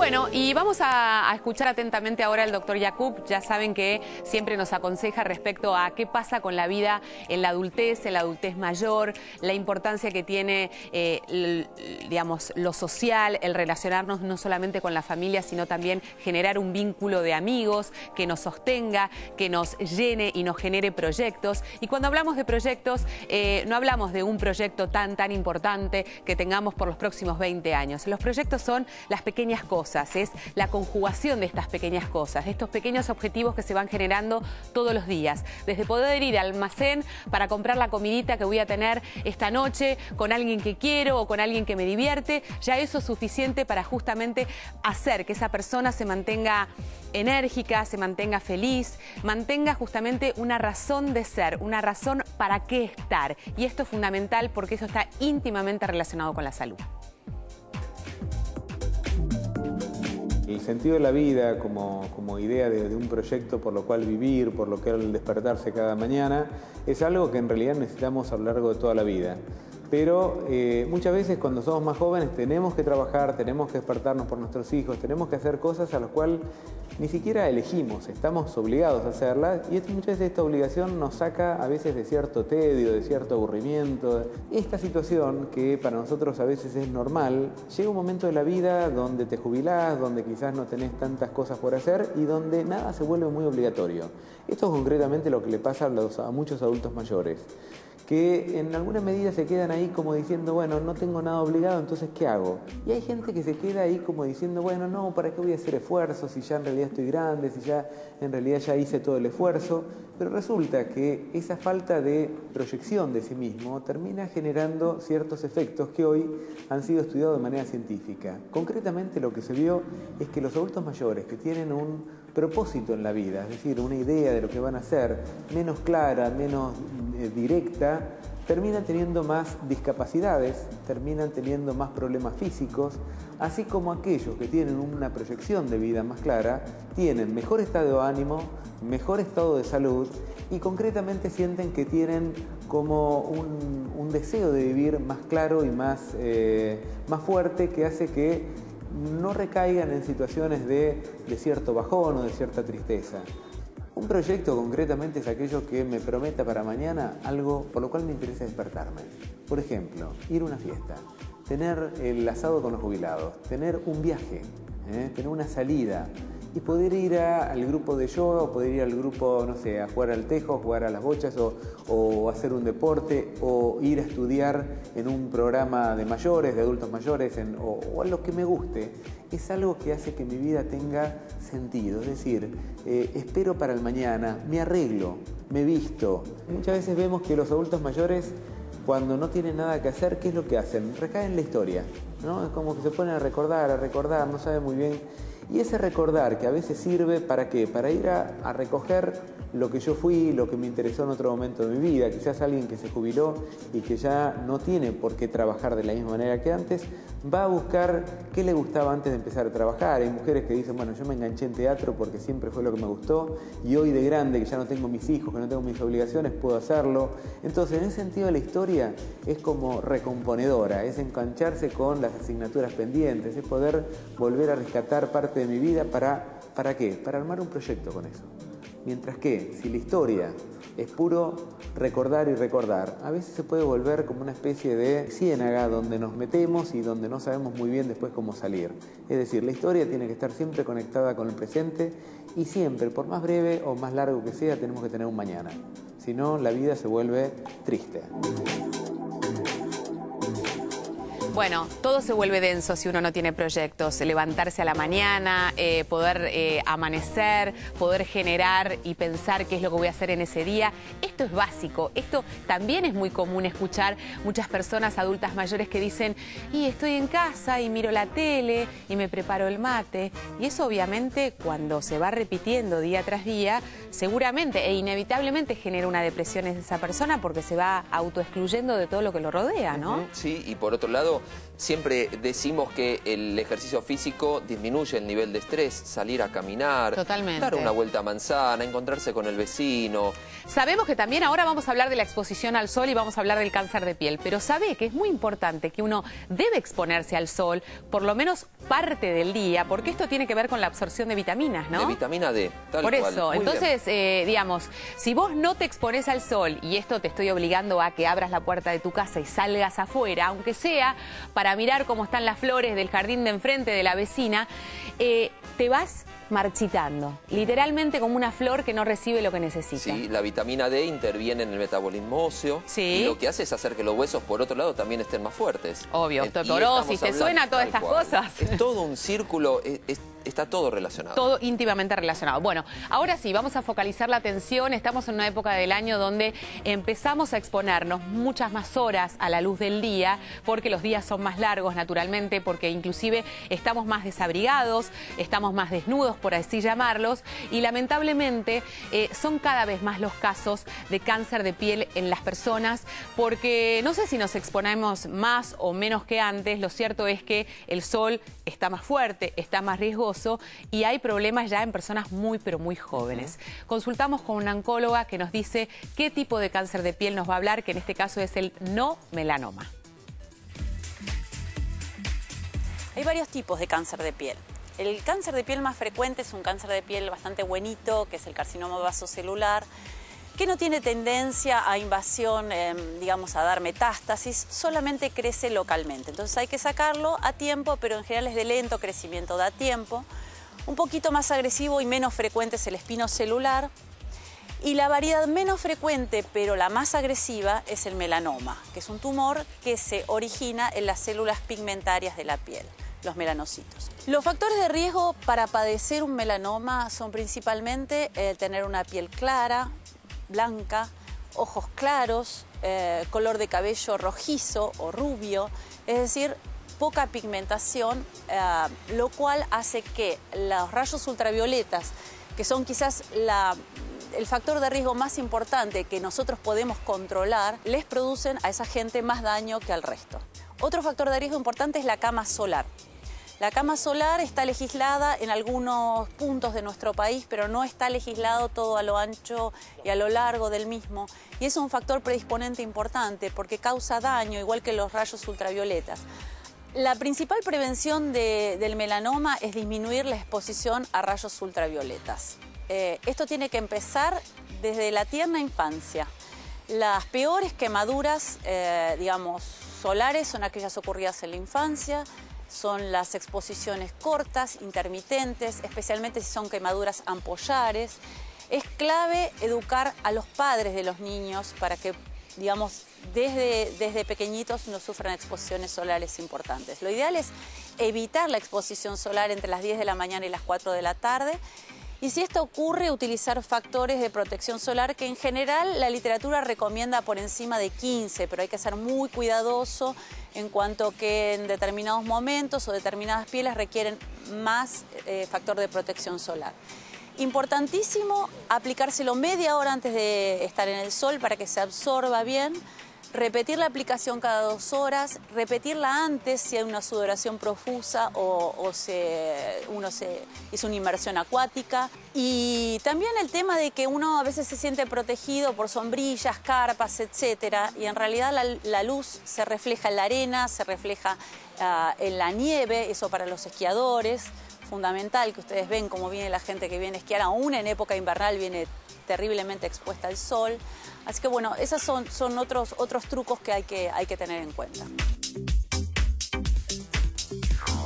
Bueno, y vamos a escuchar atentamente ahora al doctor Yacoub. Ya saben que siempre nos aconseja respecto a qué pasa con la vida en la adultez mayor, la importancia que tiene, digamos, lo social, el relacionarnos no solamente con la familia, sino también generar un vínculo de amigos que nos sostenga, que nos llene y nos genere proyectos. Y cuando hablamos de proyectos, no hablamos de un proyecto tan importante que tengamos por los próximos 20 años. Los proyectos son las pequeñas cosas, es la conjugación de estas pequeñas cosas, de estos pequeños objetivos que se van generando todos los días. Desde poder ir al almacén para comprar la comidita que voy a tener esta noche con alguien que quiero o con alguien que me divierte, ya eso es suficiente para justamente hacer que esa persona se mantenga enérgica, se mantenga feliz, mantenga justamente una razón de ser, una razón para qué estar. Y esto es fundamental porque eso está íntimamente relacionado con la salud. El sentido de la vida como idea de un proyecto por lo cual vivir, por lo cual despertarse cada mañana, es algo que en realidad necesitamos a lo largo de toda la vida. Pero muchas veces cuando somos más jóvenes tenemos que trabajar, tenemos que despertarnos por nuestros hijos, tenemos que hacer cosas a las cuales ni siquiera elegimos, estamos obligados a hacerlas y muchas veces esta obligación nos saca a veces de cierto tedio, de cierto aburrimiento. Esta situación que para nosotros a veces es normal, llega un momento de la vida donde te jubilás, donde quizás no tenés tantas cosas por hacer y donde nada se vuelve muy obligatorio. Esto es concretamente lo que le pasa a muchos adultos mayores, que en alguna medida se quedan ahí como diciendo, bueno, no tengo nada obligado, entonces ¿qué hago? Y hay gente que se queda ahí como diciendo, bueno, no, ¿para qué voy a hacer esfuerzos si ya en realidad estoy grande, si ya en realidad ya hice todo el esfuerzo? Pero resulta que esa falta de proyección de sí mismo termina generando ciertos efectos que hoy han sido estudiados de manera científica. Concretamente lo que se vio es que los adultos mayores que tienen un propósito en la vida, es decir, una idea de lo que van a hacer, menos clara, menos directa, terminan teniendo más discapacidades, terminan teniendo más problemas físicos, así como aquellos que tienen una proyección de vida más clara, tienen mejor estado de ánimo, mejor estado de salud y concretamente sienten que tienen como un deseo de vivir más claro y más fuerte, que hace que no recaigan en situaciones de cierto bajón o de cierta tristeza. Un proyecto concretamente es aquello que me prometa para mañana algo por lo cual me interesa despertarme. Por ejemplo, ir a una fiesta, tener el asado con los jubilados, tener un viaje, tener una salida y poder ir al grupo de yoga o poder ir al grupo, no sé, a jugar al tejo, jugar a las bochas o hacer un deporte o ir a estudiar en un programa de mayores, de adultos mayores o a lo que me guste. Es algo que hace que mi vida tenga sentido, es decir, espero para el mañana, me arreglo, me visto. Muchas veces vemos que los adultos mayores, cuando no tienen nada que hacer, ¿qué es lo que hacen? Recaen en la historia, ¿no? Es como que se ponen a recordar, no saben muy bien. Y ese recordar que a veces sirve ¿para qué? Para ir a recoger lo que yo fui, lo que me interesó en otro momento de mi vida. Quizás alguien que se jubiló y que ya no tiene por qué trabajar de la misma manera que antes, va a buscar qué le gustaba antes de empezar a trabajar. Hay mujeres que dicen, bueno, yo me enganché en teatro porque siempre fue lo que me gustó y hoy de grande, que ya no tengo mis hijos, que no tengo mis obligaciones, puedo hacerlo. Entonces, en ese sentido, la historia es como recomponedora, es engancharse con las asignaturas pendientes, es poder volver a rescatar parte de mi vida. ¿Para qué? Para armar un proyecto con eso. Mientras que, si la historia es puro recordar y recordar, a veces se puede volver como una especie de ciénaga donde nos metemos y donde no sabemos muy bien después cómo salir. Es decir, la historia tiene que estar siempre conectada con el presente y siempre, por más breve o más largo que sea, tenemos que tener un mañana. Si no, la vida se vuelve triste. Bueno, todo se vuelve denso si uno no tiene proyectos. Levantarse a la mañana, poder amanecer, poder generar y pensar qué es lo que voy a hacer en ese día. Esto es básico. Esto también es muy común escuchar muchas personas adultas mayores que dicen, y estoy en casa y miro la tele y me preparo el mate. Y eso obviamente cuando se va repitiendo día tras día, seguramente e inevitablemente genera una depresión en esa persona porque se va autoexcluyendo de todo lo que lo rodea, ¿no? Sí, y por otro lado, siempre decimos que el ejercicio físico disminuye el nivel de estrés, salir a caminar, totalmente, dar una vuelta a manzana, encontrarse con el vecino. Sabemos que también ahora vamos a hablar de la exposición al sol y vamos a hablar del cáncer de piel, pero sabe que es muy importante que uno debe exponerse al sol por lo menos parte del día, porque esto tiene que ver con la absorción de vitaminas, ¿no? De vitamina D, tal por cual. eso, entonces, digamos, si vos no te expones al sol, y esto te estoy obligando a que abras la puerta de tu casa y salgas afuera, aunque sea para mirar cómo están las flores del jardín de enfrente de la vecina, te vas marchitando, literalmente como una flor que no recibe lo que necesita. Sí, la vitamina D interviene en el metabolismo óseo, sí, y lo que hace es hacer que los huesos, por otro lado, también estén más fuertes. Obvio, osteoporosis, ¿te suena todas estas cosas? Es todo un círculo, está todo relacionado. Todo íntimamente relacionado. Bueno, ahora sí, vamos a focalizar la atención. Estamos en una época del año donde empezamos a exponernos muchas más horas a la luz del día, porque los días son más largos, naturalmente, porque inclusive estamos más desabrigados, estamos más desnudos, por así llamarlos, y lamentablemente son cada vez más los casos de cáncer de piel en las personas, porque no sé si nos exponemos más o menos que antes. Lo cierto es que el sol está más fuerte, está más riesgoso, y hay problemas ya en personas muy, pero muy jóvenes. Consultamos con una oncóloga que nos dice qué tipo de cáncer de piel nos va a hablar, que en este caso es el no melanoma. Hay varios tipos de cáncer de piel. El cáncer de piel más frecuente es un cáncer de piel bastante buenito, que es el carcinoma vasocelular, que no tiene tendencia a invasión, digamos, a dar metástasis, solamente crece localmente. Entonces hay que sacarlo a tiempo, pero en general es de lento crecimiento, da tiempo. Un poquito más agresivo y menos frecuente es el espinocelular. Y la variedad menos frecuente, pero la más agresiva, es el melanoma, que es un tumor que se origina en las células pigmentarias de la piel, los melanocitos. Los factores de riesgo para padecer un melanoma son principalmente el tener una piel clara, blanca, ojos claros, color de cabello rojizo o rubio, es decir, poca pigmentación, lo cual hace que los rayos ultravioletas, que son quizás el factor de riesgo más importante que nosotros podemos controlar, les producen a esa gente más daño que al resto. Otro factor de riesgo importante es la cama solar. La cama solar está legislada en algunos puntos de nuestro país, pero no está legislado todo a lo ancho y a lo largo del mismo. Y es un factor predisponente importante porque causa daño, igual que los rayos ultravioletas. La principal prevención del melanoma es disminuir la exposición a rayos ultravioletas. Esto tiene que empezar desde la tierna infancia. Las peores quemaduras, digamos, solares son aquellas ocurridas en la infancia. Son las exposiciones cortas, intermitentes, especialmente si son quemaduras ampollares. Es clave educar a los padres de los niños para que, digamos, desde pequeñitos no sufran exposiciones solares importantes. Lo ideal es evitar la exposición solar entre las 10 de la mañana y las 4 de la tarde. Y si esto ocurre, utilizar factores de protección solar que en general la literatura recomienda por encima de 15, pero hay que ser muy cuidadoso en cuanto que en determinados momentos o determinadas pieles requieren más factor de protección solar. Importantísimo aplicárselo media hora antes de estar en el sol para que se absorba bien. Repetir la aplicación cada 2 horas, repetirla antes si hay una sudoración profusa o uno se hizo una inmersión acuática. Y también el tema de que uno a veces se siente protegido por sombrillas, carpas, etc. Y en realidad la luz se refleja en la arena, se refleja en la nieve, eso para los esquiadores. Fundamental que ustedes ven cómo viene la gente que viene a esquiar, aún en época invernal viene terriblemente expuesta al sol. Así que bueno, esos son otros trucos que hay que tener en cuenta.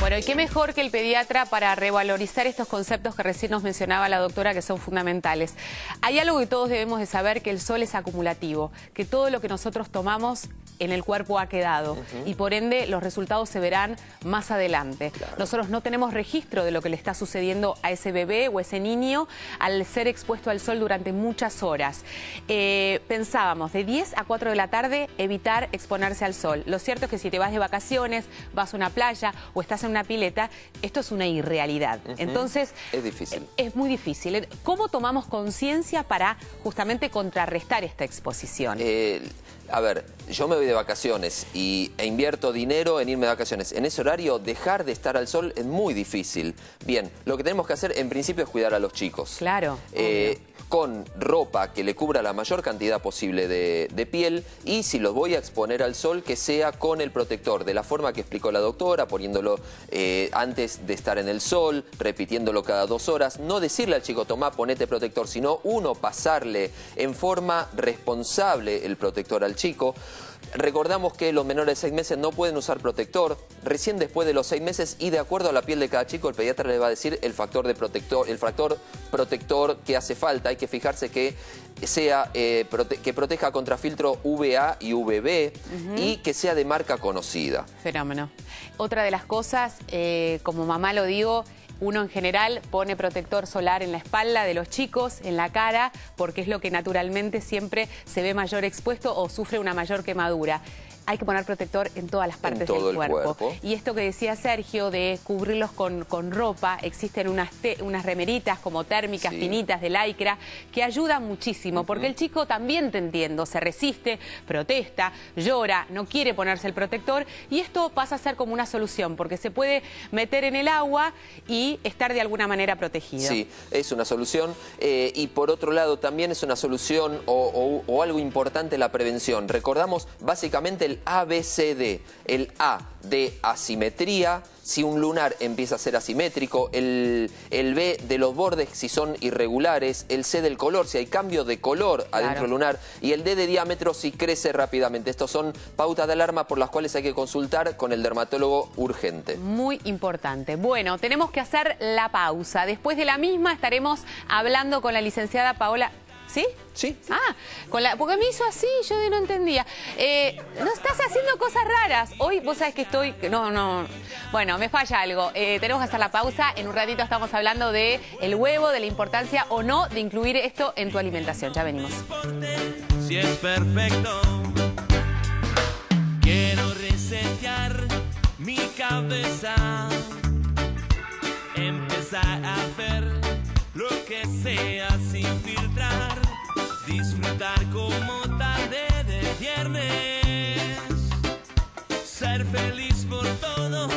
Bueno, y qué mejor que el pediatra para revalorizar estos conceptos que recién nos mencionaba la doctora, que son fundamentales. Hay algo que todos debemos de saber, que el sol es acumulativo, que todo lo que nosotros tomamos en el cuerpo ha quedado y por ende los resultados se verán más adelante. Claro. Nosotros no tenemos registro de lo que le está sucediendo a ese bebé o ese niño al ser expuesto al sol durante muchas horas. Pensábamos de 10 a 4 de la tarde evitar exponerse al sol. Lo cierto es que si te vas de vacaciones, vas a una playa o estás en una pileta, esto es una irrealidad. Entonces, es difícil. Es muy difícil. ¿Cómo tomamos conciencia para justamente contrarrestar esta exposición? A ver, yo me voy de vacaciones e invierto dinero en irme de vacaciones. En ese horario, dejar de estar al sol es muy difícil. Bien, lo que tenemos que hacer en principio es cuidar a los chicos. Claro. Con ropa que le cubra la mayor cantidad posible de piel, y si los voy a exponer al sol, que sea con el protector, de la forma que explicó la doctora, poniéndolo antes de estar en el sol, repitiéndolo cada 2 horas. No decirle al chico, tomá, ponete protector, sino uno pasarle en forma responsable el protector al chico. Recordamos que los menores de 6 meses no pueden usar protector. Recién después de los 6 meses, y de acuerdo a la piel de cada chico, el pediatra les va a decir el factor protector que hace falta. Hay que fijarse que sea que proteja contra filtro UVA y UVB, y que sea de marca conocida. Fenómeno. Otra de las cosas, como mamá lo digo, uno en general pone protector solar en la espalda de los chicos, en la cara, porque es lo que naturalmente siempre se ve mayor expuesto o sufre una mayor quemadura. Hay que poner protector en todas las partes del cuerpo. Y esto que decía Sergio de cubrirlos con ropa, existen unas remeritas como térmicas, finitas, de lycra, que ayudan muchísimo, porque el chico también, te entiendo, se resiste, protesta, llora, no quiere ponerse el protector, y esto pasa a ser como una solución, porque se puede meter en el agua y estar de alguna manera protegido. Sí, es una solución, y por otro lado también es una solución o algo importante la prevención. Recordamos básicamente el ABCD, el A de asimetría, si un lunar empieza a ser asimétrico, el B de los bordes si son irregulares, el C del color, si hay cambio de color adentro del lunar, y el D de diámetro si crece rápidamente. Estos son pautas de alarma por las cuales hay que consultar con el dermatólogo urgente. Muy importante. Bueno, tenemos que hacer la pausa. Después de la misma estaremos hablando con la licenciada Paola. ¿Sí? Sí. Ah, porque me hizo así, yo no entendía. No estás haciendo cosas raras. Hoy vos sabés que estoy... No. Bueno, me falla algo. Tenemos que hacer la pausa. En un ratito estamos hablando de el huevo, de la importancia o no de incluir esto en tu alimentación. Ya venimos. Si es perfecto, quiero resetear mi cabeza, empezar a hacer lo que sea sin filtrar, disfrutar como tarde de viernes, ser feliz por todo.